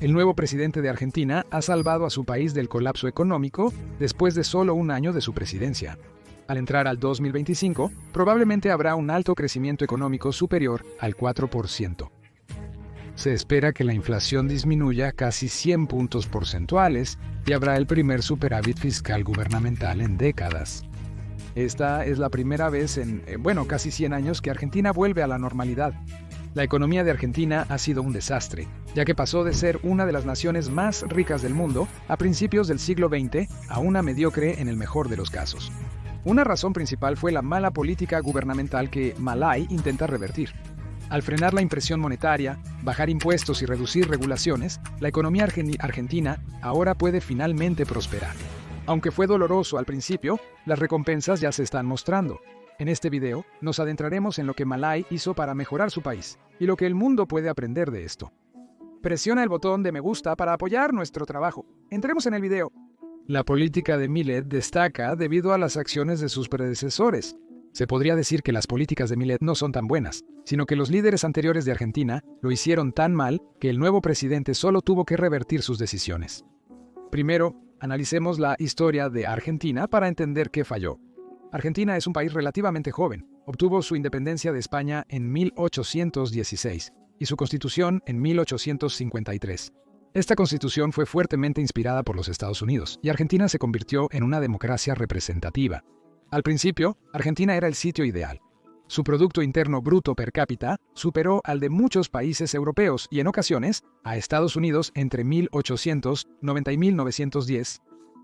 El nuevo presidente de Argentina ha salvado a su país del colapso económico después de solo un año de su presidencia. Al entrar al 2025, probablemente habrá un alto crecimiento económico superior al 4%. Se espera que la inflación disminuya casi 100 puntos porcentuales y habrá el primer superávit fiscal gubernamental en décadas. Esta es la primera vez en, casi 100 años que Argentina vuelve a la normalidad. La economía de Argentina ha sido un desastre, ya que pasó de ser una de las naciones más ricas del mundo a principios del siglo XX a una mediocre en el mejor de los casos. Una razón principal fue la mala política gubernamental que Milei intenta revertir. Al frenar la impresión monetaria, bajar impuestos y reducir regulaciones, la economía argentina ahora puede finalmente prosperar. Aunque fue doloroso al principio, las recompensas ya se están mostrando. En este video, nos adentraremos en lo que Milei hizo para mejorar su país y lo que el mundo puede aprender de esto. Presiona el botón de me gusta para apoyar nuestro trabajo. Entremos en el video. La política de Milei destaca debido a las acciones de sus predecesores. Se podría decir que las políticas de Milei no son tan buenas, sino que los líderes anteriores de Argentina lo hicieron tan mal que el nuevo presidente solo tuvo que revertir sus decisiones. Primero, analicemos la historia de Argentina para entender qué falló. Argentina es un país relativamente joven. Obtuvo su independencia de España en 1816 y su constitución en 1853. Esta constitución fue fuertemente inspirada por los Estados Unidos y Argentina se convirtió en una democracia representativa. Al principio, Argentina era el sitio ideal. Su Producto Interno Bruto per cápita superó al de muchos países europeos y en ocasiones a Estados Unidos entre 1890 y 1910.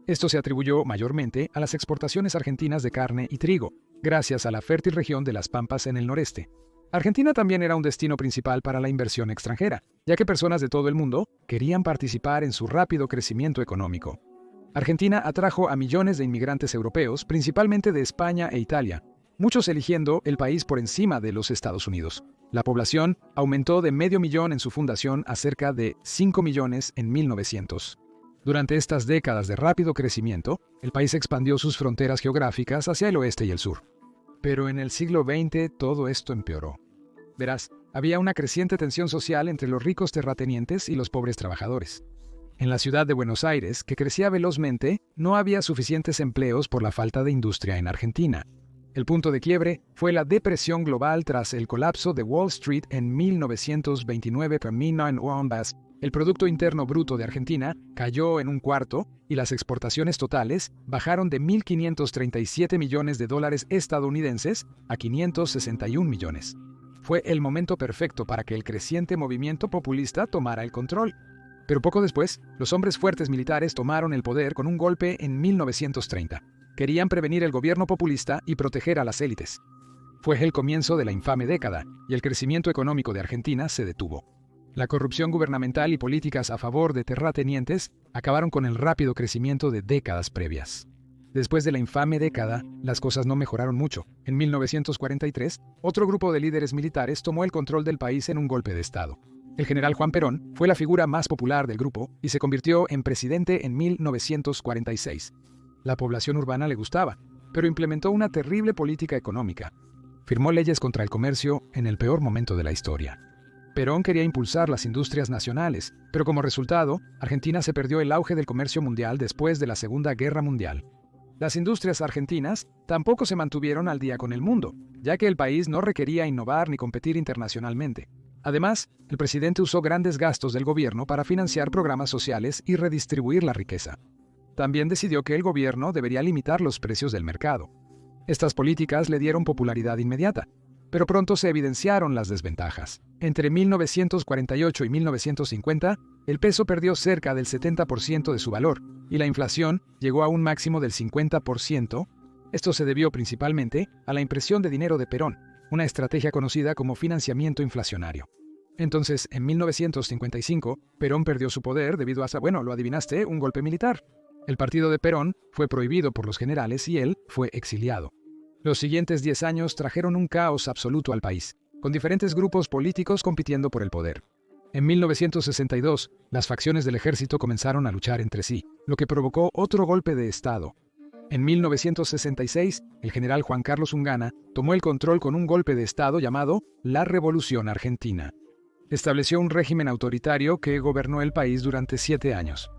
Esto se atribuyó mayormente a las exportaciones argentinas de carne y trigo, gracias a la fértil región de las Pampas en el noreste. Argentina también era un destino principal para la inversión extranjera, ya que personas de todo el mundo querían participar en su rápido crecimiento económico. Argentina atrajo a millones de inmigrantes europeos, principalmente de España e Italia, muchos eligiendo el país por encima de los Estados Unidos. La población aumentó de 500.000 en su fundación a cerca de 5 millones en 1900. Durante estas décadas de rápido crecimiento, el país expandió sus fronteras geográficas hacia el oeste y el sur. Pero en el siglo XX todo esto empeoró. Verás, había una creciente tensión social entre los ricos terratenientes y los pobres trabajadores. En la ciudad de Buenos Aires, que crecía velozmente, no había suficientes empleos por la falta de industria en Argentina. El punto de quiebre fue la depresión global tras el colapso de Wall Street en 1929. El Producto Interno Bruto de Argentina cayó en un cuarto y las exportaciones totales bajaron de 1.537 millones de dólares estadounidenses a 561 millones. Fue el momento perfecto para que el creciente movimiento populista tomara el control. Pero poco después, los hombres fuertes militares tomaron el poder con un golpe en 1930. Querían prevenir el gobierno populista y proteger a las élites. Fue el comienzo de la infame década, y el crecimiento económico de Argentina se detuvo. La corrupción gubernamental y políticas a favor de terratenientes acabaron con el rápido crecimiento de décadas previas. Después de la infame década, las cosas no mejoraron mucho. En 1943, otro grupo de líderes militares tomó el control del país en un golpe de Estado. El general Juan Perón fue la figura más popular del grupo y se convirtió en presidente en 1946. La población urbana le gustaba, pero implementó una terrible política económica. Firmó leyes contra el comercio en el peor momento de la historia. Perón quería impulsar las industrias nacionales, pero como resultado, Argentina se perdió el auge del comercio mundial después de la Segunda Guerra Mundial. Las industrias argentinas tampoco se mantuvieron al día con el mundo, ya que el país no requería innovar ni competir internacionalmente. Además, el presidente usó grandes gastos del gobierno para financiar programas sociales y redistribuir la riqueza. También decidió que el gobierno debería limitar los precios del mercado. Estas políticas le dieron popularidad inmediata, pero pronto se evidenciaron las desventajas. Entre 1948 y 1950, el peso perdió cerca del 70% de su valor, y la inflación llegó a un máximo del 50%. Esto se debió principalmente a la impresión de dinero de Perón, una estrategia conocida como financiamiento inflacionario. Entonces, en 1955, Perón perdió su poder debido a, lo adivinaste, un golpe militar. El partido de Perón fue prohibido por los generales y él fue exiliado. Los siguientes 10 años trajeron un caos absoluto al país, con diferentes grupos políticos compitiendo por el poder. En 1962, las facciones del ejército comenzaron a luchar entre sí, lo que provocó otro golpe de Estado. En 1966, el general Juan Carlos Ungana tomó el control con un golpe de Estado llamado la Revolución Argentina. Estableció un régimen autoritario que gobernó el país durante 7 años.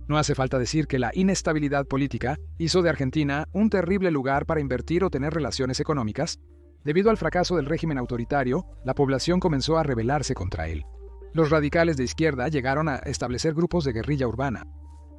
No hace falta decir que la inestabilidad política hizo de Argentina un terrible lugar para invertir o tener relaciones económicas. Debido al fracaso del régimen autoritario, la población comenzó a rebelarse contra él. Los radicales de izquierda llegaron a establecer grupos de guerrilla urbana.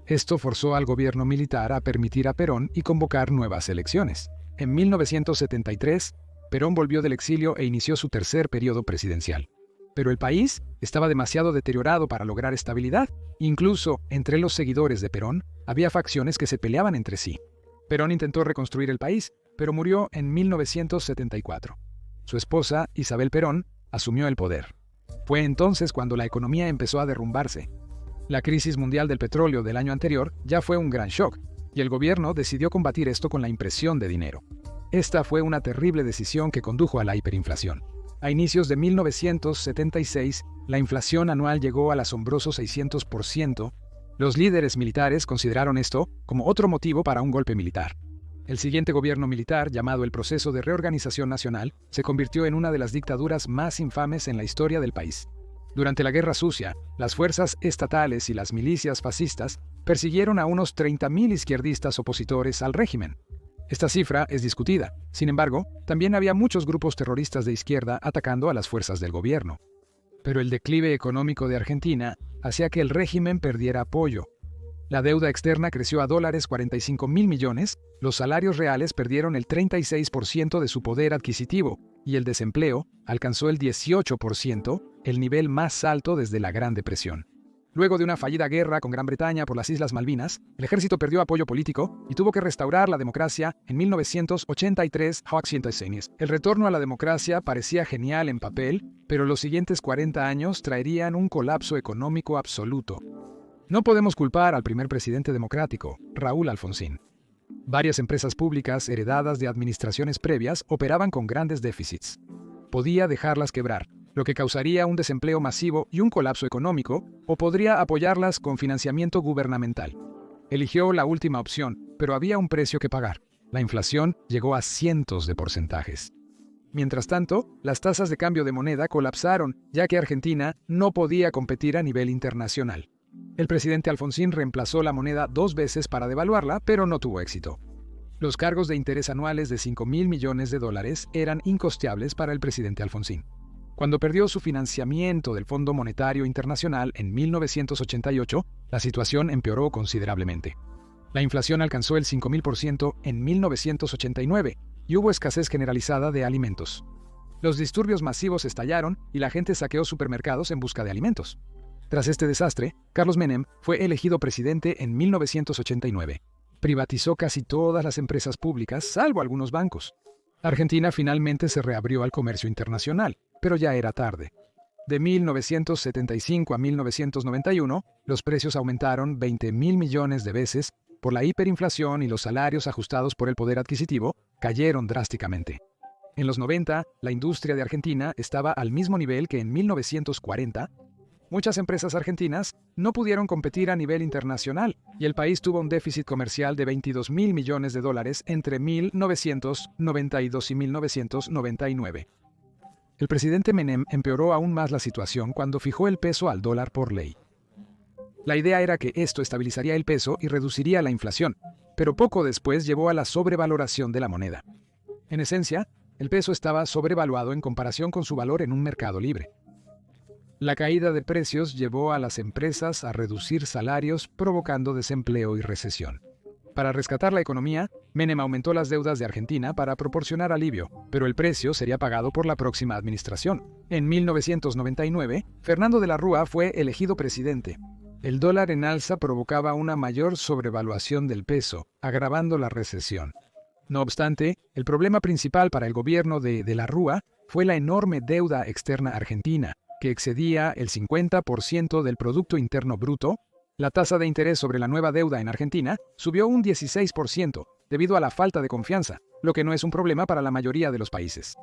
Esto forzó al gobierno militar a permitir a Perón y convocar nuevas elecciones. En 1973, Perón volvió del exilio e inició su tercer periodo presidencial. Pero el país estaba demasiado deteriorado para lograr estabilidad. Incluso entre los seguidores de Perón había facciones que se peleaban entre sí. Perón intentó reconstruir el país, pero murió en 1974. Su esposa, Isabel Perón, asumió el poder. Fue entonces cuando la economía empezó a derrumbarse. La crisis mundial del petróleo del año anterior ya fue un gran shock, y el gobierno decidió combatir esto con la impresión de dinero. Esta fue una terrible decisión que condujo a la hiperinflación. A inicios de 1976, la inflación anual llegó al asombroso 600%. Los líderes militares consideraron esto como otro motivo para un golpe militar. El siguiente gobierno militar, llamado el Proceso de Reorganización Nacional, se convirtió en una de las dictaduras más infames en la historia del país. Durante la Guerra Sucia, las fuerzas estatales y las milicias fascistas persiguieron a unos 30.000 izquierdistas opositores al régimen. Esta cifra es discutida. Sin embargo, también había muchos grupos terroristas de izquierda atacando a las fuerzas del gobierno. Pero el declive económico de Argentina hacía que el régimen perdiera apoyo. La deuda externa creció a $45.000 millones, los salarios reales perdieron el 36% de su poder adquisitivo y el desempleo alcanzó el 18%, el nivel más alto desde la Gran Depresión. Luego de una fallida guerra con Gran Bretaña por las Islas Malvinas, el ejército perdió apoyo político y tuvo que restaurar la democracia en 1983. El retorno a la democracia parecía genial en papel, pero los siguientes 40 años traerían un colapso económico absoluto. No podemos culpar al primer presidente democrático, Raúl Alfonsín. Varias empresas públicas heredadas de administraciones previas operaban con grandes déficits. Podía dejarlas quebrar, lo que causaría un desempleo masivo y un colapso económico, o podría apoyarlas con financiamiento gubernamental. Eligió la última opción, pero había un precio que pagar. La inflación llegó a cientos de porcentajes. Mientras tanto, las tasas de cambio de moneda colapsaron, ya que Argentina no podía competir a nivel internacional. El presidente Alfonsín reemplazó la moneda 2 veces para devaluarla, pero no tuvo éxito. Los cargos de interés anuales de $5.000 millones eran incosteables para el presidente Alfonsín. Cuando perdió su financiamiento del Fondo Monetario Internacional en 1988, la situación empeoró considerablemente. La inflación alcanzó el 5.000% en 1989 y hubo escasez generalizada de alimentos. Los disturbios masivos estallaron y la gente saqueó supermercados en busca de alimentos. Tras este desastre, Carlos Menem fue elegido presidente en 1989. Privatizó casi todas las empresas públicas, salvo algunos bancos. Argentina finalmente se reabrió al comercio internacional, pero ya era tarde. De 1975 a 1991, los precios aumentaron 20.000 millones de veces por la hiperinflación y los salarios ajustados por el poder adquisitivo cayeron drásticamente. En los 90, la industria de Argentina estaba al mismo nivel que en 1940. Muchas empresas argentinas no pudieron competir a nivel internacional y el país tuvo un déficit comercial de $22.000 millones entre 1992 y 1999. El presidente Menem empeoró aún más la situación cuando fijó el peso al dólar por ley. La idea era que esto estabilizaría el peso y reduciría la inflación, pero poco después llevó a la sobrevaloración de la moneda. En esencia, el peso estaba sobrevaluado en comparación con su valor en un mercado libre. La caída de precios llevó a las empresas a reducir salarios, provocando desempleo y recesión. Para rescatar la economía, Menem aumentó las deudas de Argentina para proporcionar alivio, pero el precio sería pagado por la próxima administración. En 1999, Fernando de la Rúa fue elegido presidente. El dólar en alza provocaba una mayor sobrevaluación del peso, agravando la recesión. No obstante, el problema principal para el gobierno de la Rúa fue la enorme deuda externa argentina, que excedía el 50% del Producto Interno Bruto. La tasa de interés sobre la nueva deuda en Argentina subió un 16% debido a la falta de confianza, lo que no es un problema para la mayoría de los países.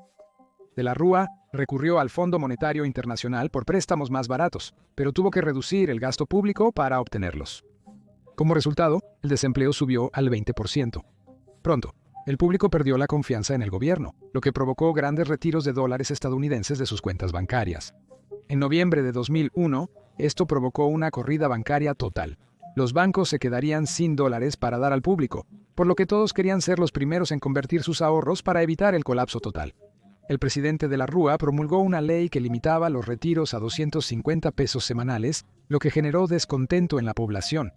De la Rúa recurrió al Fondo Monetario Internacional por préstamos más baratos, pero tuvo que reducir el gasto público para obtenerlos. Como resultado, el desempleo subió al 20%. Pronto, el público perdió la confianza en el gobierno, lo que provocó grandes retiros de dólares estadounidenses de sus cuentas bancarias. En noviembre de 2001, esto provocó una corrida bancaria total. Los bancos se quedarían sin dólares para dar al público, por lo que todos querían ser los primeros en convertir sus ahorros para evitar el colapso total. El presidente de la Rúa promulgó una ley que limitaba los retiros a 250 pesos semanales, lo que generó descontento en la población.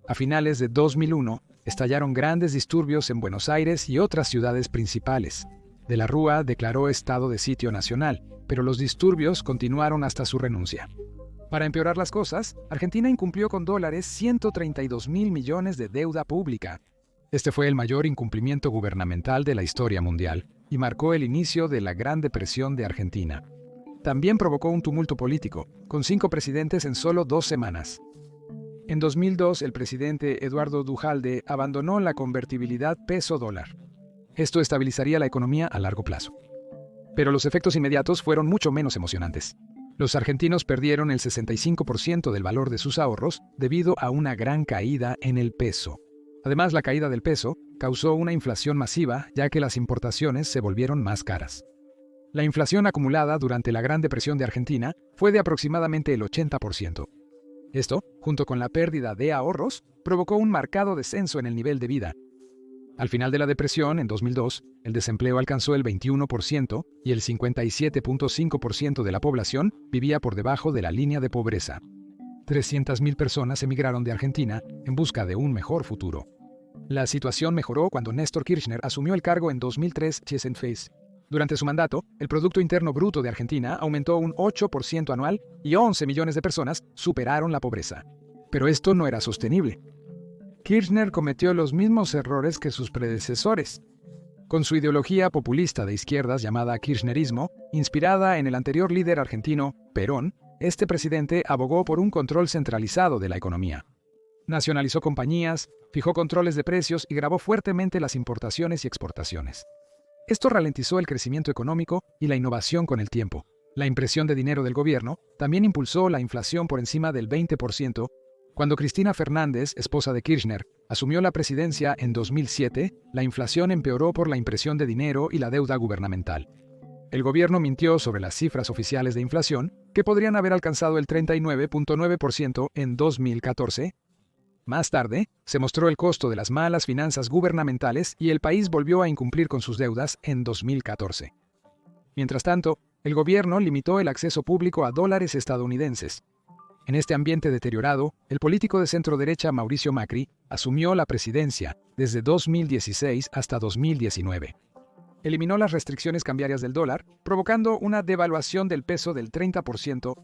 A finales de 2001, estallaron grandes disturbios en Buenos Aires y otras ciudades principales. De la Rúa declaró estado de sitio nacional, pero los disturbios continuaron hasta su renuncia. Para empeorar las cosas, Argentina incumplió con dólares 132.000 millones de deuda pública. Este fue el mayor incumplimiento gubernamental de la historia mundial y marcó el inicio de la Gran Depresión de Argentina. También provocó un tumulto político, con 5 presidentes en solo 2 semanas. En 2002, el presidente Eduardo Duhalde abandonó la convertibilidad peso-dólar. Esto estabilizaría la economía a largo plazo. Pero los efectos inmediatos fueron mucho menos emocionantes. Los argentinos perdieron el 65% del valor de sus ahorros debido a una gran caída en el peso. Además, la caída del peso causó una inflación masiva, ya que las importaciones se volvieron más caras. La inflación acumulada durante la Gran Depresión de Argentina fue de aproximadamente el 80%. Esto, junto con la pérdida de ahorros, provocó un marcado descenso en el nivel de vida. Al final de la depresión, en 2002, el desempleo alcanzó el 21% y el 57.5% de la población vivía por debajo de la línea de pobreza. 300.000 personas emigraron de Argentina en busca de un mejor futuro. La situación mejoró cuando Néstor Kirchner asumió el cargo en 2003. Durante su mandato, el Producto Interno Bruto de Argentina aumentó un 8% anual y 11 millones de personas superaron la pobreza. Pero esto no era sostenible. Kirchner cometió los mismos errores que sus predecesores. Con su ideología populista de izquierdas llamada kirchnerismo, inspirada en el anterior líder argentino, Perón, este presidente abogó por un control centralizado de la economía. Nacionalizó compañías, fijó controles de precios y gravó fuertemente las importaciones y exportaciones. Esto ralentizó el crecimiento económico y la innovación con el tiempo. La impresión de dinero del gobierno también impulsó la inflación por encima del 20%. Cuando Cristina Fernández, esposa de Kirchner, asumió la presidencia en 2007, la inflación empeoró por la impresión de dinero y la deuda gubernamental. El gobierno mintió sobre las cifras oficiales de inflación, que podrían haber alcanzado el 39.9% en 2014. Más tarde, se mostró el costo de las malas finanzas gubernamentales y el país volvió a incumplir con sus deudas en 2014. Mientras tanto, el gobierno limitó el acceso público a dólares estadounidenses. En este ambiente deteriorado, el político de centro-derecha Mauricio Macri asumió la presidencia desde 2016 hasta 2019. Eliminó las restricciones cambiarias del dólar, provocando una devaluación del peso del 30%.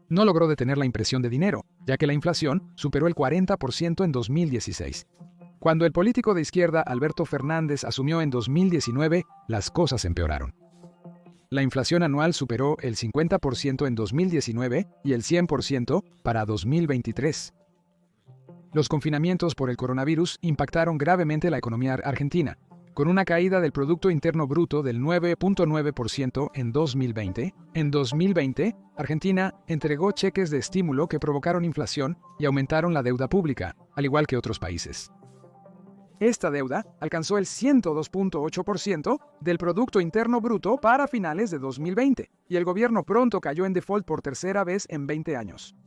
No logró detener la impresión de dinero, ya que la inflación superó el 40% en 2016. Cuando el político de izquierda Alberto Fernández asumió en 2019, las cosas empeoraron. La inflación anual superó el 50% en 2019 y el 100% para 2023. Los confinamientos por el coronavirus impactaron gravemente la economía argentina, con una caída del Producto Interno Bruto del 9.9% en 2020. En 2020, Argentina entregó cheques de estímulo que provocaron inflación y aumentaron la deuda pública, al igual que otros países. Esta deuda alcanzó el 102.8% del Producto Interno Bruto para finales de 2020, y el gobierno pronto cayó en default por tercera vez en 20 años.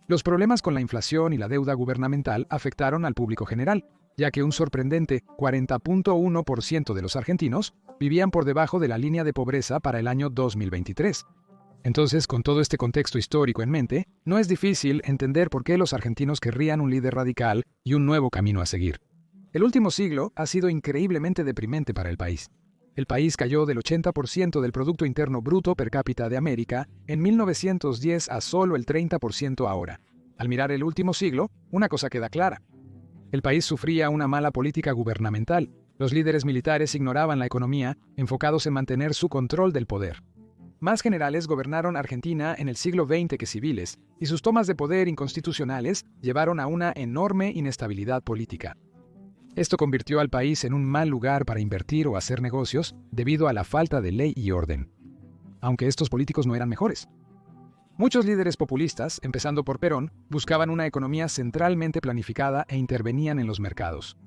Los problemas con la inflación y la deuda gubernamental afectaron al público general, ya que un sorprendente 40.1% de los argentinos vivían por debajo de la línea de pobreza para el año 2023. Entonces, con todo este contexto histórico en mente, no es difícil entender por qué los argentinos querrían un líder radical y un nuevo camino a seguir. El último siglo ha sido increíblemente deprimente para el país. El país cayó del 80% del Producto Interno Bruto per cápita de América en 1910 a solo el 30% ahora. Al mirar el último siglo, una cosa queda clara. El país sufría una mala política gubernamental. Los líderes militares ignoraban la economía, enfocados en mantener su control del poder. Más generales gobernaron Argentina en el siglo XX que civiles, y sus tomas de poder inconstitucionales llevaron a una enorme inestabilidad política. Esto convirtió al país en un mal lugar para invertir o hacer negocios debido a la falta de ley y orden. Aunque estos políticos no eran mejores. Muchos líderes populistas, empezando por Perón, buscaban una economía centralmente planificada e intervenían en los mercados.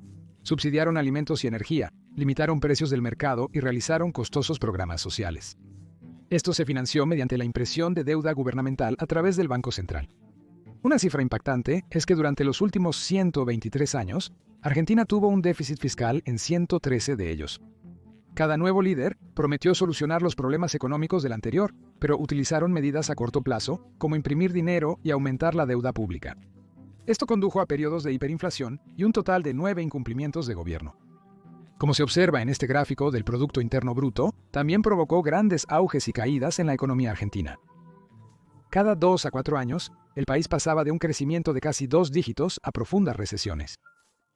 Subsidiaron alimentos y energía, limitaron precios del mercado y realizaron costosos programas sociales. Esto se financió mediante la impresión de deuda gubernamental a través del Banco Central. Una cifra impactante es que durante los últimos 123 años, Argentina tuvo un déficit fiscal en 113 de ellos. Cada nuevo líder prometió solucionar los problemas económicos del anterior, pero utilizaron medidas a corto plazo, como imprimir dinero y aumentar la deuda pública. Esto condujo a periodos de hiperinflación y un total de 9 incumplimientos de gobierno. Como se observa en este gráfico del Producto Interno Bruto, también provocó grandes auges y caídas en la economía argentina. Cada 2 a 4 años, el país pasaba de un crecimiento de casi 2 dígitos a profundas recesiones.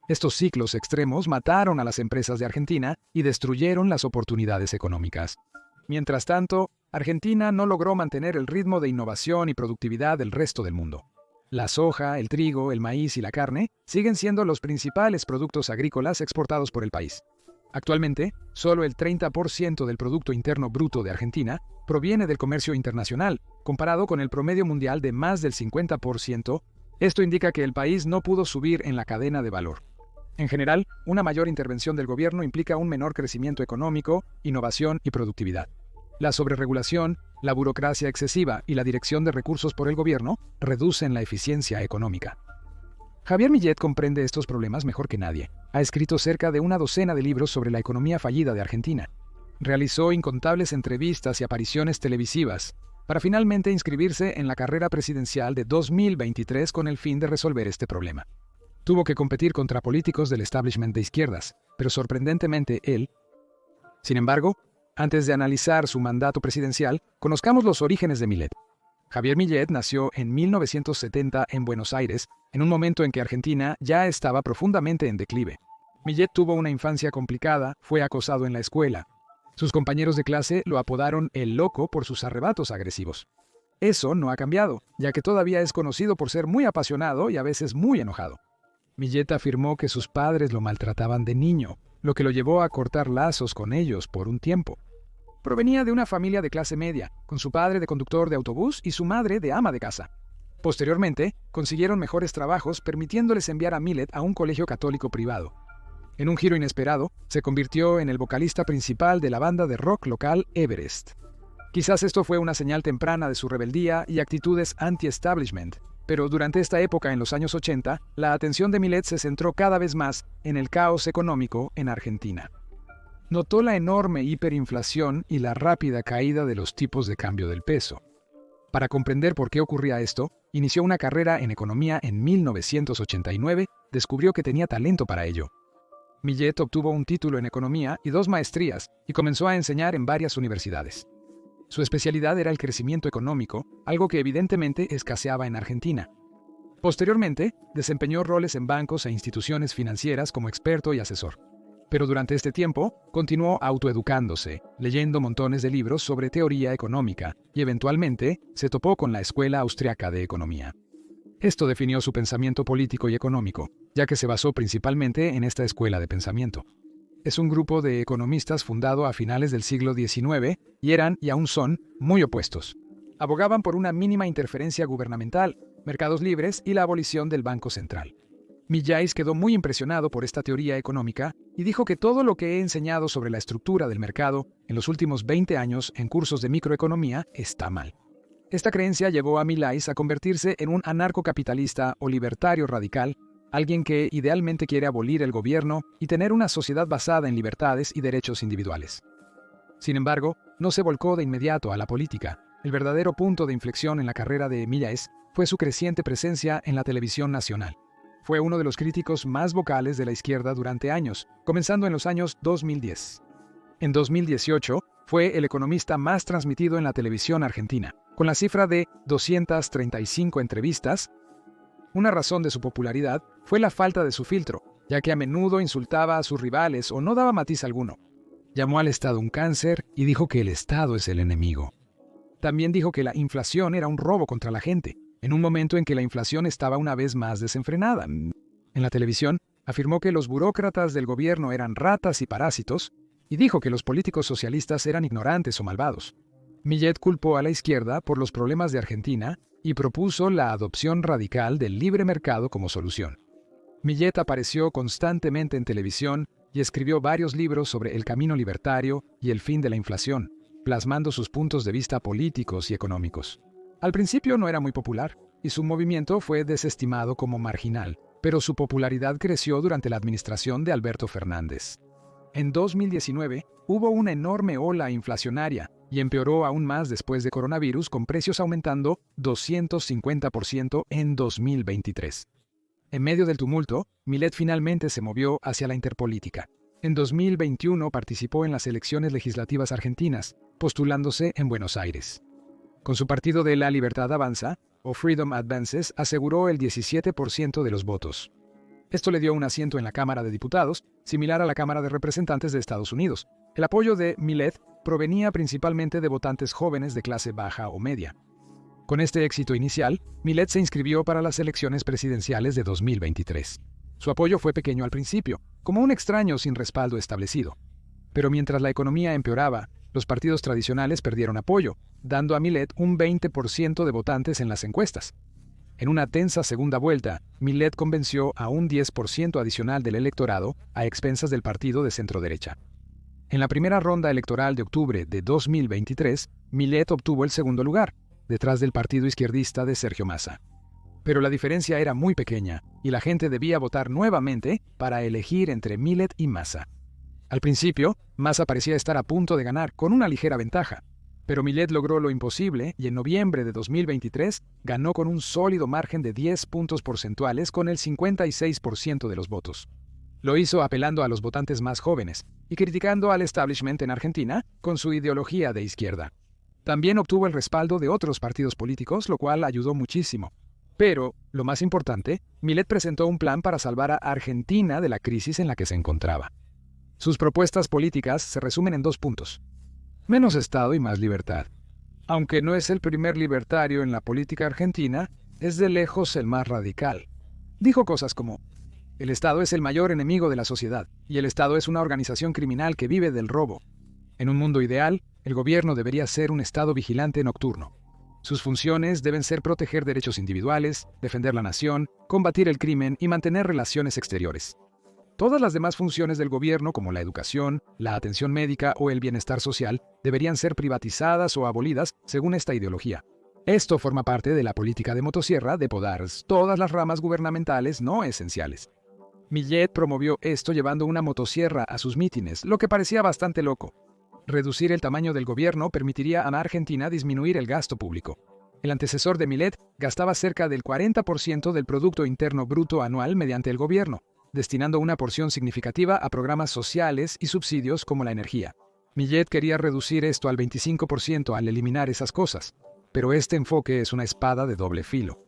Estos ciclos extremos mataron a las empresas de Argentina y destruyeron las oportunidades económicas. Mientras tanto, Argentina no logró mantener el ritmo de innovación y productividad del resto del mundo. La soja, el trigo, el maíz y la carne siguen siendo los principales productos agrícolas exportados por el país. Actualmente, solo el 30% del Producto Interno Bruto de Argentina proviene del comercio internacional, comparado con el promedio mundial de más del 50%. Esto indica que el país no pudo subir en la cadena de valor. En general, una mayor intervención del gobierno implica un menor crecimiento económico, innovación y productividad. La sobreregulación, la burocracia excesiva y la dirección de recursos por el gobierno reducen la eficiencia económica. Javier Millet comprende estos problemas mejor que nadie. Ha escrito cerca de una docena de libros sobre la economía fallida de Argentina. Realizó incontables entrevistas y apariciones televisivas, para finalmente inscribirse en la carrera presidencial de 2023 con el fin de resolver este problema. Tuvo que competir contra políticos del establishment de izquierdas, pero sorprendentemente él. Sin embargo, antes de analizar su mandato presidencial, conozcamos los orígenes de Millet. Javier Millet nació en 1970 en Buenos Aires, en un momento en que Argentina ya estaba profundamente en declive. Millet tuvo una infancia complicada, fue acosado en la escuela. Sus compañeros de clase lo apodaron el loco por sus arrebatos agresivos. Eso no ha cambiado, ya que todavía es conocido por ser muy apasionado y a veces muy enojado. Millet afirmó que sus padres lo maltrataban de niño, lo que lo llevó a cortar lazos con ellos por un tiempo. Provenía de una familia de clase media, con su padre de conductor de autobús y su madre de ama de casa. Posteriormente, consiguieron mejores trabajos permitiéndoles enviar a Millet a un colegio católico privado. En un giro inesperado, se convirtió en el vocalista principal de la banda de rock local Everest. Quizás esto fue una señal temprana de su rebeldía y actitudes anti-establishment, pero durante esta época en los años 80, la atención de Millet se centró cada vez más en el caos económico en Argentina. Notó la enorme hiperinflación y la rápida caída de los tipos de cambio del peso. Para comprender por qué ocurría esto, inició una carrera en economía en 1989, descubrió que tenía talento para ello. Millet obtuvo un título en economía y 2 maestrías y comenzó a enseñar en varias universidades. Su especialidad era el crecimiento económico, algo que evidentemente escaseaba en Argentina. Posteriormente, desempeñó roles en bancos e instituciones financieras como experto y asesor. Pero durante este tiempo, continuó autoeducándose, leyendo montones de libros sobre teoría económica y eventualmente se topó con la Escuela Austriaca de Economía. Esto definió su pensamiento político y económico, ya que se basó principalmente en esta escuela de pensamiento. Es un grupo de economistas fundado a finales del siglo XIX y eran, y aún son, muy opuestos. Abogaban por una mínima interferencia gubernamental, mercados libres y la abolición del Banco Central. Millais quedó muy impresionado por esta teoría económica y dijo que todo lo que he enseñado sobre la estructura del mercado en los últimos 20 años en cursos de microeconomía está mal. Esta creencia llevó a Millais a convertirse en un anarcocapitalista o libertario radical, alguien que idealmente quiere abolir el gobierno y tener una sociedad basada en libertades y derechos individuales. Sin embargo, no se volcó de inmediato a la política. El verdadero punto de inflexión en la carrera de Millais fue su creciente presencia en la televisión nacional. Fue uno de los críticos más vocales de la izquierda durante años, comenzando en los años 2010. En 2018, fue el economista más transmitido en la televisión argentina, con la cifra de 235 entrevistas. Una razón de su popularidad fue la falta de su filtro, ya que a menudo insultaba a sus rivales o no daba matiz alguno. Llamó al Estado un cáncer y dijo que el Estado es el enemigo. También dijo que la inflación era un robo contra la gente, en un momento en que la inflación estaba una vez más desenfrenada. En la televisión, afirmó que los burócratas del gobierno eran ratas y parásitos, y dijo que los políticos socialistas eran ignorantes o malvados. Millet culpó a la izquierda por los problemas de Argentina y propuso la adopción radical del libre mercado como solución. Millet apareció constantemente en televisión y escribió varios libros sobre el camino libertario y el fin de la inflación. plasmando sus puntos de vista políticos y económicos. Al principio no era muy popular, y su movimiento fue desestimado como marginal, pero su popularidad creció durante la administración de Alberto Fernández. En 2019 hubo una enorme ola inflacionaria y empeoró aún más después de coronavirus, con precios aumentando 250% en 2023. En medio del tumulto, Millet finalmente se movió hacia la interpolítica. En 2021 participó en las elecciones legislativas argentinas, postulándose en Buenos Aires. Con su partido de La Libertad Avanza, o Freedom Advances, aseguró el 17% de los votos. Esto le dio un asiento en la Cámara de Diputados, similar a la Cámara de Representantes de Estados Unidos. El apoyo de Millet provenía principalmente de votantes jóvenes de clase baja o media. Con este éxito inicial, Millet se inscribió para las elecciones presidenciales de 2023. Su apoyo fue pequeño al principio, como un extraño sin respaldo establecido. Pero mientras la economía empeoraba, los partidos tradicionales perdieron apoyo, dando a Millet un 20% de votantes en las encuestas. En una tensa segunda vuelta, Millet convenció a un 10% adicional del electorado a expensas del partido de centroderecha. En la primera ronda electoral de octubre de 2023, Millet obtuvo el segundo lugar, detrás del partido izquierdista de Sergio Massa. Pero la diferencia era muy pequeña, y la gente debía votar nuevamente para elegir entre Millet y Massa. Al principio, Massa parecía estar a punto de ganar con una ligera ventaja, pero Millet logró lo imposible y en noviembre de 2023 ganó con un sólido margen de 10 puntos porcentuales con el 56% de los votos. Lo hizo apelando a los votantes más jóvenes y criticando al establishment en Argentina con su ideología de izquierda. También obtuvo el respaldo de otros partidos políticos, lo cual ayudó muchísimo. Pero, lo más importante, Millet presentó un plan para salvar a Argentina de la crisis en la que se encontraba. Sus propuestas políticas se resumen en 2 puntos. Menos Estado y más libertad. Aunque no es el primer libertario en la política argentina, es de lejos el más radical. Dijo cosas como: el Estado es el mayor enemigo de la sociedad, y el Estado es una organización criminal que vive del robo. En un mundo ideal, el gobierno debería ser un Estado vigilante nocturno. Sus funciones deben ser proteger derechos individuales, defender la nación, combatir el crimen y mantener relaciones exteriores. Todas las demás funciones del gobierno, como la educación, la atención médica o el bienestar social, deberían ser privatizadas o abolidas según esta ideología. Esto forma parte de la política de motosierra de podar todas las ramas gubernamentales no esenciales. Millet promovió esto llevando una motosierra a sus mítines, lo que parecía bastante loco. Reducir el tamaño del gobierno permitiría a Argentina disminuir el gasto público. El antecesor de Millet gastaba cerca del 40% del Producto Interno Bruto anual mediante el gobierno, destinando una porción significativa a programas sociales y subsidios como la energía. Millet quería reducir esto al 25% al eliminar esas cosas, pero este enfoque es una espada de doble filo.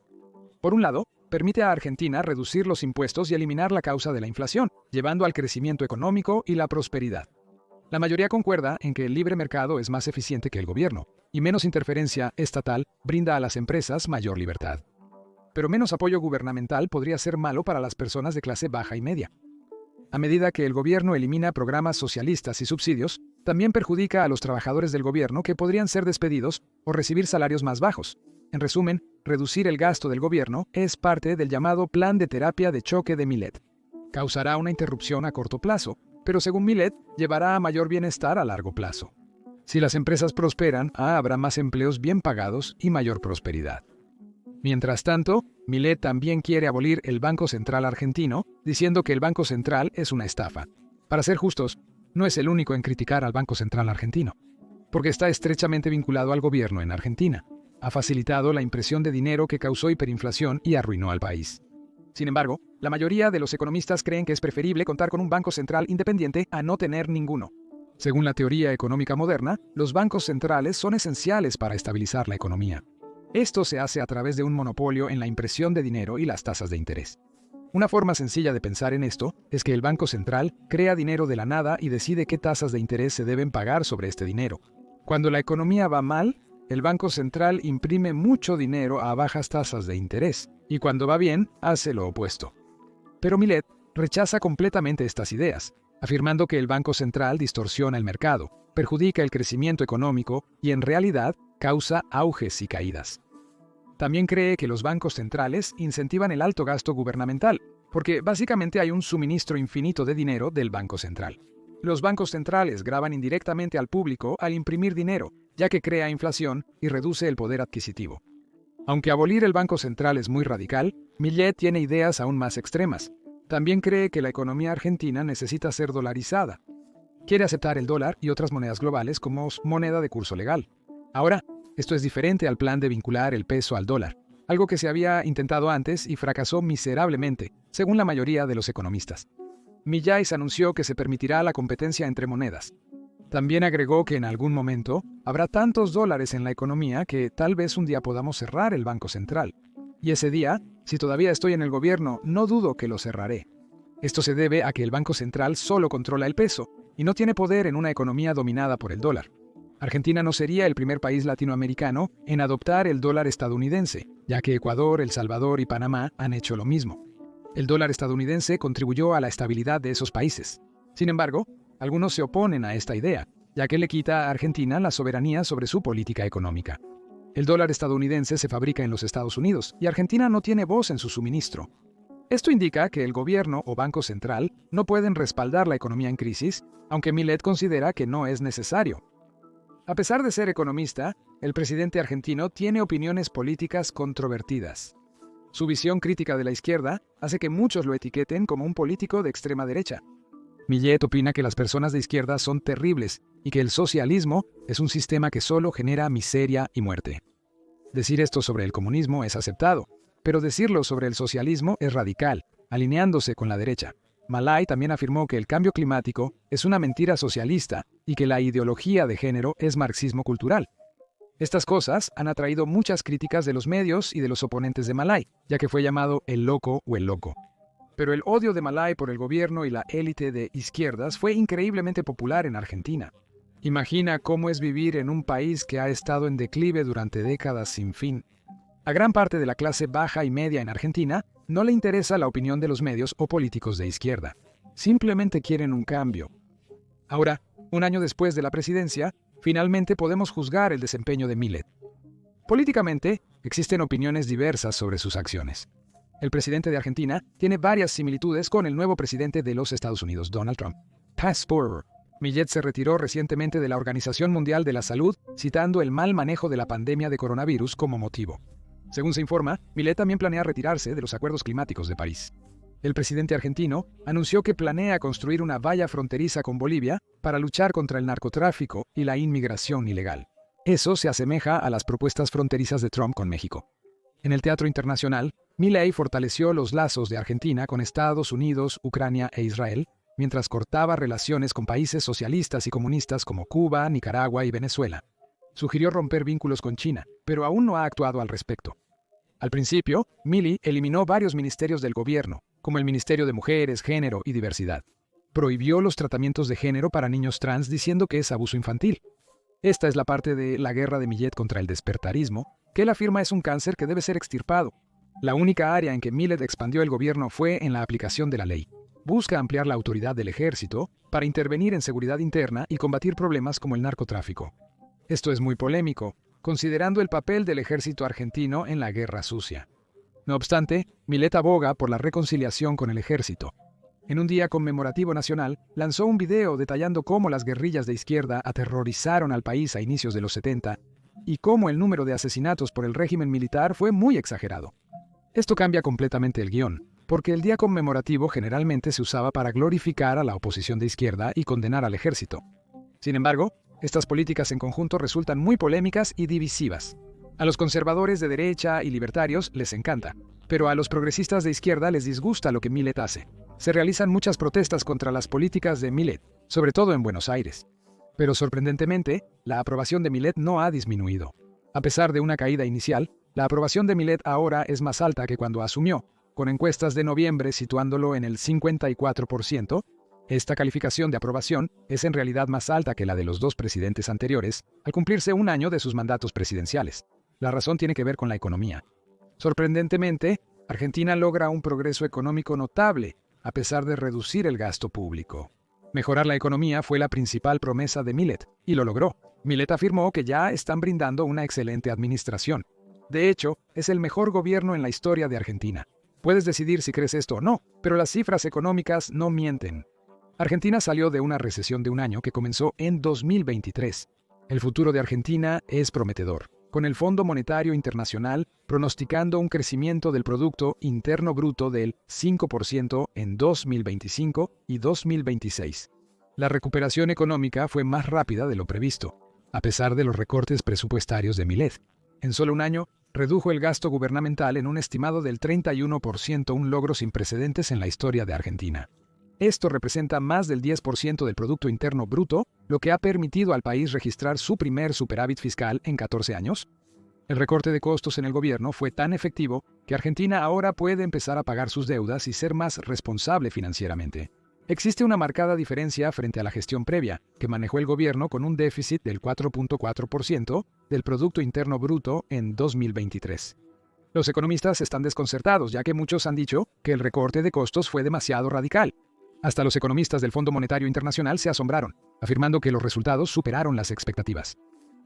Por un lado, permite a Argentina reducir los impuestos y eliminar la causa de la inflación, llevando al crecimiento económico y la prosperidad. La mayoría concuerda en que el libre mercado es más eficiente que el gobierno, y menos interferencia estatal brinda a las empresas mayor libertad. Pero menos apoyo gubernamental podría ser malo para las personas de clase baja y media. A medida que el gobierno elimina programas socialistas y subsidios, también perjudica a los trabajadores del gobierno que podrían ser despedidos o recibir salarios más bajos. En resumen, reducir el gasto del gobierno es parte del llamado plan de terapia de choque de Millet. Causará una interrupción a corto plazo, pero según Millet, llevará a mayor bienestar a largo plazo. Si las empresas prosperan, habrá más empleos bien pagados y mayor prosperidad. Mientras tanto, Millet también quiere abolir el Banco Central argentino, diciendo que el Banco Central es una estafa. Para ser justos, no es el único en criticar al Banco Central argentino, porque está estrechamente vinculado al gobierno en Argentina. Ha facilitado la impresión de dinero que causó hiperinflación y arruinó al país. Sin embargo, la mayoría de los economistas creen que es preferible contar con un banco central independiente a no tener ninguno. Según la teoría económica moderna, los bancos centrales son esenciales para estabilizar la economía. Esto se hace a través de un monopolio en la impresión de dinero y las tasas de interés. Una forma sencilla de pensar en esto es que el Banco Central crea dinero de la nada y decide qué tasas de interés se deben pagar sobre este dinero. Cuando la economía va mal, el Banco Central imprime mucho dinero a bajas tasas de interés, y cuando va bien, hace lo opuesto. Pero Millet rechaza completamente estas ideas, afirmando que el Banco Central distorsiona el mercado, perjudica el crecimiento económico y en realidad causa auges y caídas. También cree que los bancos centrales incentivan el alto gasto gubernamental, porque básicamente hay un suministro infinito de dinero del Banco Central. Los bancos centrales gravan indirectamente al público al imprimir dinero, ya que crea inflación y reduce el poder adquisitivo. Aunque abolir el Banco Central es muy radical, Millet tiene ideas aún más extremas. También cree que la economía argentina necesita ser dolarizada. Quiere aceptar el dólar y otras monedas globales como moneda de curso legal. Ahora, esto es diferente al plan de vincular el peso al dólar, algo que se había intentado antes y fracasó miserablemente, según la mayoría de los economistas. Millais anunció que se permitirá la competencia entre monedas. También agregó que en algún momento habrá tantos dólares en la economía que tal vez un día podamos cerrar el Banco Central. Y ese día, si todavía estoy en el gobierno, no dudo que lo cerraré. Esto se debe a que el Banco Central solo controla el peso y no tiene poder en una economía dominada por el dólar. Argentina no sería el primer país latinoamericano en adoptar el dólar estadounidense, ya que Ecuador, El Salvador y Panamá han hecho lo mismo. El dólar estadounidense contribuyó a la estabilidad de esos países. Sin embargo, algunos se oponen a esta idea, ya que le quita a Argentina la soberanía sobre su política económica. El dólar estadounidense se fabrica en los Estados Unidos y Argentina no tiene voz en su suministro. Esto indica que el gobierno o Banco Central no pueden respaldar la economía en crisis, aunque Millet considera que no es necesario. A pesar de ser economista, el presidente argentino tiene opiniones políticas controvertidas. Su visión crítica de la izquierda hace que muchos lo etiqueten como un político de extrema derecha. Millet opina que las personas de izquierda son terribles y que el socialismo es un sistema que solo genera miseria y muerte. Decir esto sobre el comunismo es aceptado, pero decirlo sobre el socialismo es radical, alineándose con la derecha. Malay también afirmó que el cambio climático es una mentira socialista y que la ideología de género es marxismo cultural. Estas cosas han atraído muchas críticas de los medios y de los oponentes de Malay, ya que fue llamado el loco o el loco. Pero el odio de Malay por el gobierno y la élite de izquierdas fue increíblemente popular en Argentina. Imagina cómo es vivir en un país que ha estado en declive durante décadas sin fin. A gran parte de la clase baja y media en Argentina no le interesa la opinión de los medios o políticos de izquierda. Simplemente quieren un cambio. Ahora, un año después de la presidencia, finalmente podemos juzgar el desempeño de Millet. Políticamente, existen opiniones diversas sobre sus acciones. El presidente de Argentina tiene varias similitudes con el nuevo presidente de los Estados Unidos, Donald Trump. Millet se retiró recientemente de la Organización Mundial de la Salud, citando el mal manejo de la pandemia de coronavirus como motivo. Según se informa, Millet también planea retirarse de los acuerdos climáticos de París. El presidente argentino anunció que planea construir una valla fronteriza con Bolivia para luchar contra el narcotráfico y la inmigración ilegal. Eso se asemeja a las propuestas fronterizas de Trump con México. En el teatro internacional, Milei fortaleció los lazos de Argentina con Estados Unidos, Ucrania e Israel, mientras cortaba relaciones con países socialistas y comunistas como Cuba, Nicaragua y Venezuela. Sugirió romper vínculos con China, pero aún no ha actuado al respecto. Al principio, Milei eliminó varios ministerios del gobierno, como el Ministerio de Mujeres, Género y Diversidad. Prohibió los tratamientos de género para niños trans diciendo que es abuso infantil. Esta es la parte de la guerra de Millet contra el despertarismo, que él afirma es un cáncer que debe ser extirpado. La única área en que Millet expandió el gobierno fue en la aplicación de la ley. Busca ampliar la autoridad del ejército para intervenir en seguridad interna y combatir problemas como el narcotráfico. Esto es muy polémico, considerando el papel del ejército argentino en la guerra sucia. No obstante, Millet aboga por la reconciliación con el ejército. En un día conmemorativo nacional, lanzó un video detallando cómo las guerrillas de izquierda aterrorizaron al país a inicios de los 70 y cómo el número de asesinatos por el régimen militar fue muy exagerado. Esto cambia completamente el guión, porque el día conmemorativo generalmente se usaba para glorificar a la oposición de izquierda y condenar al ejército. Sin embargo, estas políticas en conjunto resultan muy polémicas y divisivas. A los conservadores de derecha y libertarios les encanta, pero a los progresistas de izquierda les disgusta lo que Millet hace. Se realizan muchas protestas contra las políticas de Millet, sobre todo en Buenos Aires. Pero sorprendentemente, la aprobación de Millet no ha disminuido. A pesar de una caída inicial, la aprobación de Millet ahora es más alta que cuando asumió, con encuestas de noviembre situándolo en el 54%. Esta calificación de aprobación es en realidad más alta que la de los dos presidentes anteriores, al cumplirse un año de sus mandatos presidenciales. La razón tiene que ver con la economía. Sorprendentemente, Argentina logra un progreso económico notable, a pesar de reducir el gasto público. Mejorar la economía fue la principal promesa de Millet, y lo logró. Millet afirmó que ya están brindando una excelente administración. De hecho, es el mejor gobierno en la historia de Argentina. Puedes decidir si crees esto o no, pero las cifras económicas no mienten. Argentina salió de una recesión de un año que comenzó en 2023. El futuro de Argentina es prometedor, con el Fondo Monetario Internacional pronosticando un crecimiento del Producto Interno Bruto del 5% en 2025 y 2026. La recuperación económica fue más rápida de lo previsto, a pesar de los recortes presupuestarios de Milei. En solo un año, redujo el gasto gubernamental en un estimado del 31%, un logro sin precedentes en la historia de Argentina. Esto representa más del 10% del Producto Interno Bruto, lo que ha permitido al país registrar su primer superávit fiscal en 14 años. El recorte de costos en el gobierno fue tan efectivo que Argentina ahora puede empezar a pagar sus deudas y ser más responsable financieramente. Existe una marcada diferencia frente a la gestión previa, que manejó el gobierno con un déficit del 4.4% del Producto Interno Bruto en 2023. Los economistas están desconcertados, ya que muchos han dicho que el recorte de costos fue demasiado radical. Hasta los economistas del Fondo Monetario Internacional se asombraron, afirmando que los resultados superaron las expectativas.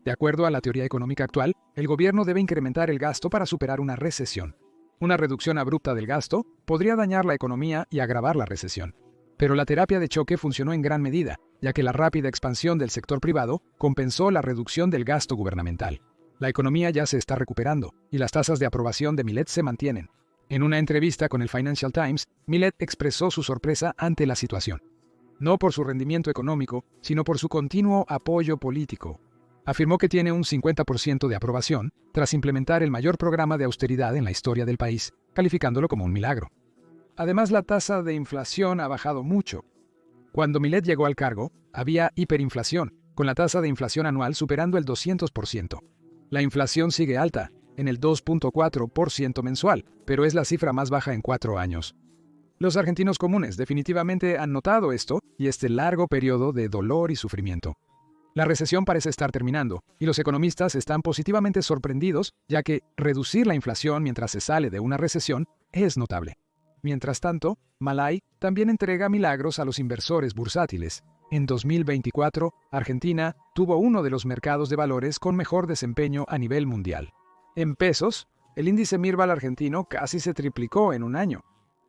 De acuerdo a la teoría económica actual, el gobierno debe incrementar el gasto para superar una recesión. Una reducción abrupta del gasto podría dañar la economía y agravar la recesión. Pero la terapia de choque funcionó en gran medida, ya que la rápida expansión del sector privado compensó la reducción del gasto gubernamental. La economía ya se está recuperando, y las tasas de aprobación de Milei se mantienen. En una entrevista con el Financial Times, Milei expresó su sorpresa ante la situación. No por su rendimiento económico, sino por su continuo apoyo político. Afirmó que tiene un 50% de aprobación tras implementar el mayor programa de austeridad en la historia del país, calificándolo como un milagro. Además, la tasa de inflación ha bajado mucho. Cuando Milei llegó al cargo, había hiperinflación, con la tasa de inflación anual superando el 200%. La inflación sigue alta, en el 2.4% mensual, pero es la cifra más baja en 4 años. Los argentinos comunes definitivamente han notado esto y este largo periodo de dolor y sufrimiento. La recesión parece estar terminando, y los economistas están positivamente sorprendidos, ya que reducir la inflación mientras se sale de una recesión es notable. Mientras tanto, Milei también entrega milagros a los inversores bursátiles. En 2024, Argentina tuvo uno de los mercados de valores con mejor desempeño a nivel mundial. En pesos, el índice Mirval argentino casi se triplicó en un año.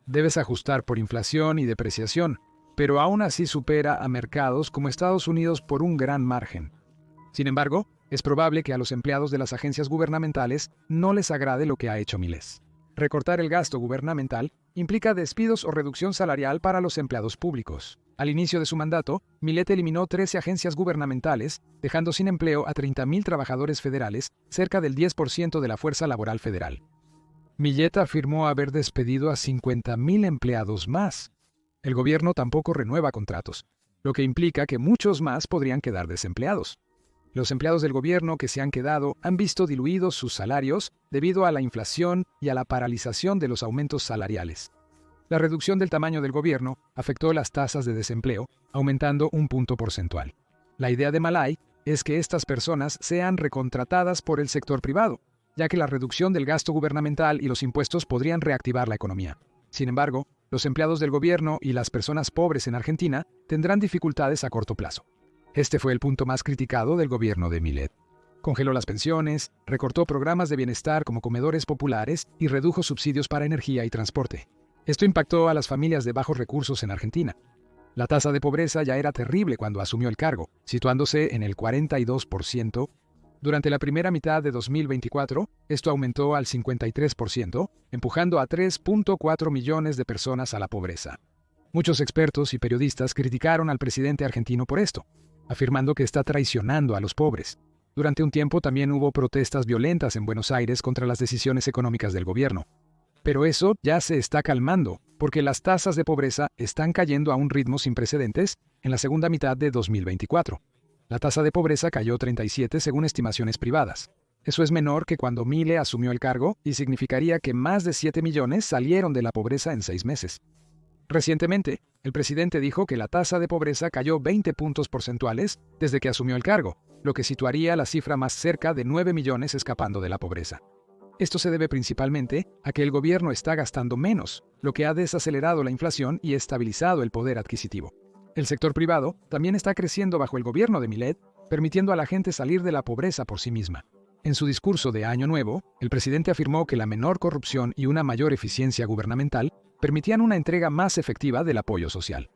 Debes ajustar por inflación y depreciación, pero aún así supera a mercados como Estados Unidos por un gran margen. Sin embargo, es probable que a los empleados de las agencias gubernamentales no les agrade lo que ha hecho Milei. Recortar el gasto gubernamental implica despidos o reducción salarial para los empleados públicos. Al inicio de su mandato, Milei eliminó 13 agencias gubernamentales, dejando sin empleo a 30.000 trabajadores federales, cerca del 10% de la fuerza laboral federal. Milei afirmó haber despedido a 50.000 empleados más. El gobierno tampoco renueva contratos, lo que implica que muchos más podrían quedar desempleados. Los empleados del gobierno que se han quedado han visto diluidos sus salarios debido a la inflación y a la paralización de los aumentos salariales. La reducción del tamaño del gobierno afectó las tasas de desempleo, aumentando un punto porcentual. La idea de Milei es que estas personas sean recontratadas por el sector privado, ya que la reducción del gasto gubernamental y los impuestos podrían reactivar la economía. Sin embargo, los empleados del gobierno y las personas pobres en Argentina tendrán dificultades a corto plazo. Este fue el punto más criticado del gobierno de Milei. Congeló las pensiones, recortó programas de bienestar como comedores populares y redujo subsidios para energía y transporte. Esto impactó a las familias de bajos recursos en Argentina. La tasa de pobreza ya era terrible cuando asumió el cargo, situándose en el 42%. Durante la primera mitad de 2024, esto aumentó al 53%, empujando a 3.4 millones de personas a la pobreza. Muchos expertos y periodistas criticaron al presidente argentino por esto, afirmando que está traicionando a los pobres. Durante un tiempo también hubo protestas violentas en Buenos Aires contra las decisiones económicas del gobierno. Pero eso ya se está calmando, porque las tasas de pobreza están cayendo a un ritmo sin precedentes en la segunda mitad de 2024. La tasa de pobreza cayó 37 según estimaciones privadas. Eso es menor que cuando Milei asumió el cargo y significaría que más de 7 millones salieron de la pobreza en 6 meses. Recientemente, el presidente dijo que la tasa de pobreza cayó 20 puntos porcentuales desde que asumió el cargo, lo que situaría la cifra más cerca de 9 millones escapando de la pobreza. Esto se debe principalmente a que el gobierno está gastando menos, lo que ha desacelerado la inflación y estabilizado el poder adquisitivo. El sector privado también está creciendo bajo el gobierno de Milei, permitiendo a la gente salir de la pobreza por sí misma. En su discurso de Año Nuevo, el presidente afirmó que la menor corrupción y una mayor eficiencia gubernamental permitían una entrega más efectiva del apoyo social.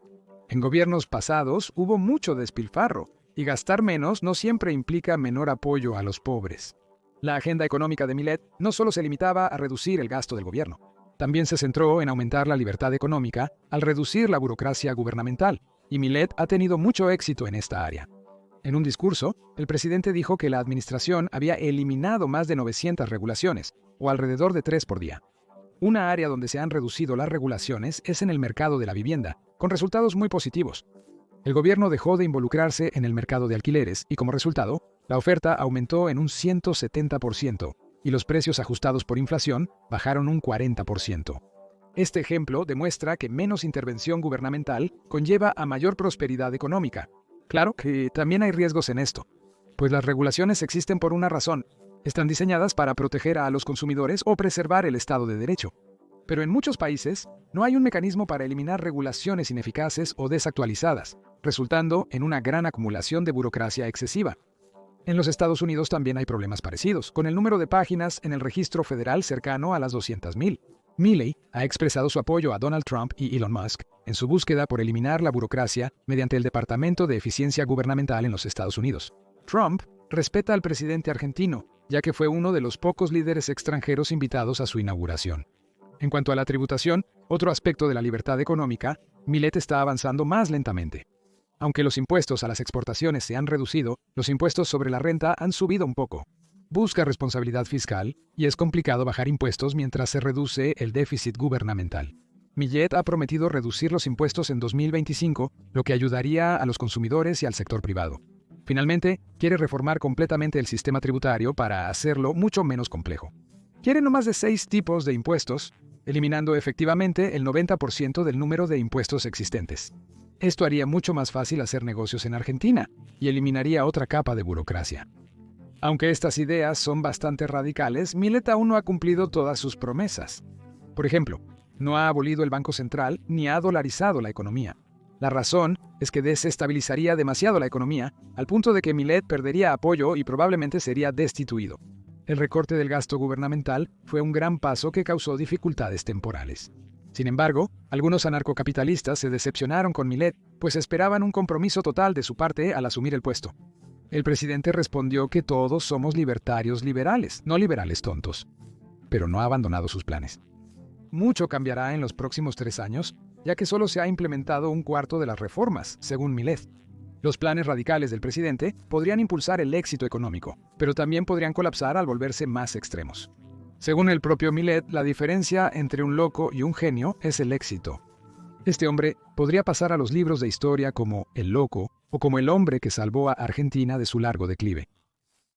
En gobiernos pasados hubo mucho despilfarro, y gastar menos no siempre implica menor apoyo a los pobres. La agenda económica de Millet no solo se limitaba a reducir el gasto del gobierno, también se centró en aumentar la libertad económica al reducir la burocracia gubernamental, y Millet ha tenido mucho éxito en esta área. En un discurso, el presidente dijo que la administración había eliminado más de 900 regulaciones, o alrededor de 3 por día. Una área donde se han reducido las regulaciones es en el mercado de la vivienda, con resultados muy positivos. El gobierno dejó de involucrarse en el mercado de alquileres y, como resultado, la oferta aumentó en un 170% y los precios ajustados por inflación bajaron un 40%. Este ejemplo demuestra que menos intervención gubernamental conlleva a mayor prosperidad económica. Claro que también hay riesgos en esto, pues las regulaciones existen por una razón. Están diseñadas para proteger a los consumidores o preservar el Estado de Derecho. Pero en muchos países no hay un mecanismo para eliminar regulaciones ineficaces o desactualizadas, resultando en una gran acumulación de burocracia excesiva. En los Estados Unidos también hay problemas parecidos, con el número de páginas en el registro federal cercano a las 200,000. Milley ha expresado su apoyo a Donald Trump y Elon Musk en su búsqueda por eliminar la burocracia mediante el Departamento de Eficiencia Gubernamental en los Estados Unidos. Trump respeta al presidente argentino, ya que fue uno de los pocos líderes extranjeros invitados a su inauguración. En cuanto a la tributación, otro aspecto de la libertad económica, Millet está avanzando más lentamente. Aunque los impuestos a las exportaciones se han reducido, los impuestos sobre la renta han subido un poco. Busca responsabilidad fiscal y es complicado bajar impuestos mientras se reduce el déficit gubernamental. Millet ha prometido reducir los impuestos en 2025, lo que ayudaría a los consumidores y al sector privado. Finalmente, quiere reformar completamente el sistema tributario para hacerlo mucho menos complejo. Quiere no más de 6 tipos de impuestos, eliminando efectivamente el 90% del número de impuestos existentes. Esto haría mucho más fácil hacer negocios en Argentina y eliminaría otra capa de burocracia. Aunque estas ideas son bastante radicales, Millet aún no ha cumplido todas sus promesas. Por ejemplo, no ha abolido el Banco Central ni ha dolarizado la economía. La razón es que desestabilizaría demasiado la economía, al punto de que Millet perdería apoyo y probablemente sería destituido. El recorte del gasto gubernamental fue un gran paso que causó dificultades temporales. Sin embargo, algunos anarcocapitalistas se decepcionaron con Millet, pues esperaban un compromiso total de su parte al asumir el puesto. El presidente respondió que todos somos libertarios liberales, no liberales tontos, pero no ha abandonado sus planes. Mucho cambiará en los próximos 3 años, ya que solo se ha implementado un cuarto de las reformas, según Millet. Los planes radicales del presidente podrían impulsar el éxito económico, pero también podrían colapsar al volverse más extremos. Según el propio Millet, la diferencia entre un loco y un genio es el éxito. Este hombre podría pasar a los libros de historia como el loco o como el hombre que salvó a Argentina de su largo declive.